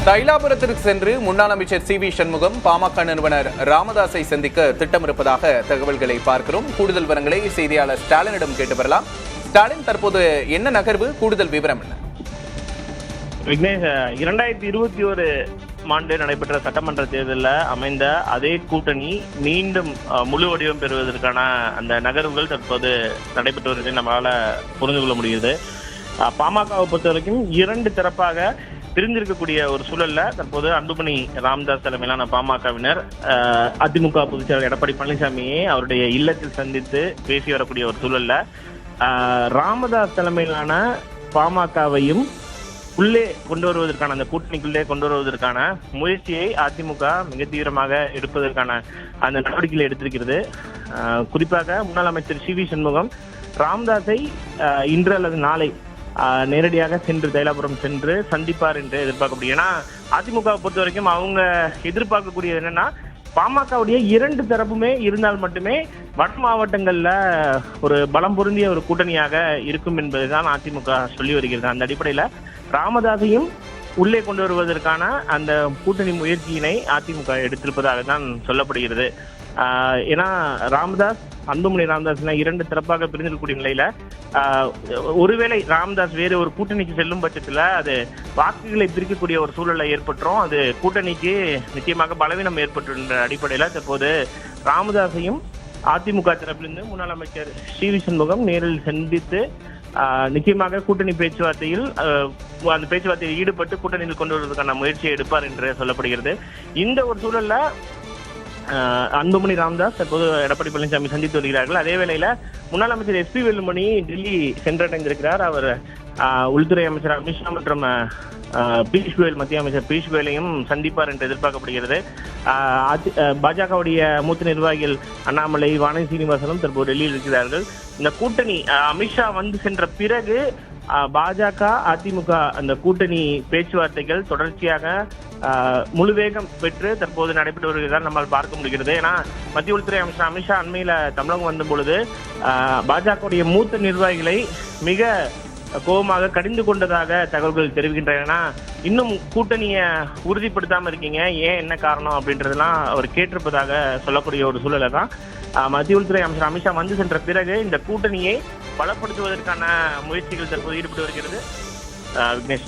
தைலாபுரத்திற்கு சென்று முன்னாள் அமைச்சர் சி.வி. சண்முகம் பாமக நிறுவனர் ராமதாஸை சந்திக்க திட்டமிருப்பதாக தகவல்களை பார்க்கிறோம். கூடுதல் விவரங்களை செய்தியாளர் ஸ்டாலினிடம் கேட்டு வரலாம். ஸ்டாலின், தற்போது என்ன நகர்வு, கூடுதல் விவரம் என்ன? விக்னேஷ், 2021 ஆண்டு நடைபெற்ற சட்டமன்ற தேர்தலில் அமைந்த அதே கூட்டணி மீண்டும் முழு வடிவம் பெறுவதற்கான அந்த நகர்வுகள் தற்போது நடைபெற்று வருவதை நம்மளால புரிந்து கொள்ள முடியுது. பாமகவை பொறுத்த வரைக்கும் இரண்டு தரப்பாக பிரிந்திருக்கக்கூடிய ஒரு சூழல்ல தற்போது அன்புமணி ராமதாஸ் தலைமையிலான பாமகவினர் அதிமுக பொதுச் செயலாளர் எடப்பாடி பழனிசாமியை அவருடைய இல்லத்தில் சந்தித்து பேசி வரக்கூடிய ஒரு சூழல்ல ராமதாஸ் தலைமையிலான பாமகவையும் உள்ளே கொண்டு வருவதற்கான அந்த கூட்டணிக்குள்ளே கொண்டு வருவதற்கான முயற்சியை அதிமுக மிக தீவிரமாக எடுப்பதற்கான அந்த நடவடிக்கைகளை எடுத்திருக்கிறது. குறிப்பாக முன்னாள் அமைச்சர் சி.வி. சண்முகம் ராமதாஸை இன்று அல்லது நாளை நேரடியாக சென்று தைலாபுரம் சென்று சந்திப்பார் என்று எதிர்பார்க்கப்படுது. ஏன்னா அதிமுகவை பொறுத்த வரைக்கும் அவங்க எதிர்பார்க்கக்கூடியது என்னன்னா, பாமகவுடைய இரண்டு தரப்புமே இருந்தால் மட்டுமே வட மாவட்டங்கள்ல ஒரு பலம் பொருந்திய ஒரு கூட்டணியாக இருக்கும் என்பதுதான் அதிமுக சொல்லி வருகிறது. அந்த அடிப்படையில ராமதாஸையும் உள்ளே கொண்டு வருவதற்கான அந்த கூட்டணி முயற்சியினை அதிமுக எடுத்திருப்பதாக தான் சொல்லப்படுகிறது. ஏன்னா ராமதாஸ், அன்புமணி ராமதாஸ் இரண்டு தரப்பாக பிரிந்திருக்கக்கூடிய நிலையில ஒருவேளை ராமதாஸ் வேறு ஒரு கூட்டணிக்கு செல்லும் பட்சத்துல அது வாக்குகளை பிரிக்கக்கூடிய ஒரு சூழலை ஏற்பட்டுரும். அது கூட்டணிக்கு நிச்சயமாக பலவீனம் ஏற்பட்டுள்ள அடிப்படையில தற்போது ராமதாஸையும் அதிமுக தரப்பிலிருந்து முன்னாள் அமைச்சர் சி.வி. சண்முகம் நேரில் சந்தித்து நிச்சயமாக கூட்டணி பேச்சுவார்த்தையில் அந்த பேச்சுவார்த்தையில் ஈடுபட்டு கூட்டணியில் கொண்டு வருவதற்கான முயற்சியை எடுப்பார் என்று சொல்லப்படுகிறது. இந்த ஒரு சூழல்ல அன்புமணி ராமதாஸ் தற்போது எடப்பாடி பழனிசாமி சந்தித்து வருகிறார்கள். அதே வேளையில முன்னாள் அமைச்சர் எஸ்.பி. வேலுமணி டெல்லி சென்றடைந்திருக்கிறார். அவர் உள்துறை அமைச்சர் அமித்ஷா மற்றும் பியூஷ் கோயல், மத்திய அமைச்சர் பியூஷ் கோயலையும் சந்திப்பார் என்று எதிர்பார்க்கப்படுகிறது. பாஜகவுடைய மூத்த நிர்வாகிகள் அண்ணாமலை, வானதி சீனிவாசனும் தற்போது டெல்லியில் இருக்கிறார்கள். இந்த கூட்டணி அமித்ஷா வந்து சென்ற பிறகு பாஜக அதிமுக அந்த கூட்டணி பேச்சுவார்த்தைகள் தொடர்ச்சியாக முழு வேகம் பெற்று தற்போது நடைபெற்று வருகிறதால் நம்மால் பார்க்க முடிகிறது. ஏன்னா மத்திய உள்துறை அமைச்சர் அமித்ஷா அண்மையில தமிழகம் வந்த பொழுது பாஜகவுடைய மூத்த நிர்வாகிகளை மிக கோபமாக கடிந்து கொண்டதாக தகவல்கள் தெரிவிக்கின்றன. இன்னும் கூட்டணியை உறுதிப்படுத்தாம இருக்கீங்க, ஏன், என்ன காரணம் அப்படின்றதெல்லாம் அவர் கேட்டிருப்பதாக சொல்லக்கூடிய ஒரு சூழலை தான் மத்திய உள்துறை அமைச்சர் அமித்ஷா வந்து சென்ற பிறகு இந்த கூட்டணியை பலப்படுத்துவதற்கான முயற்சிகள் தற்போது ஈடுபட்டு வருகிறது. விக்னேஷ்.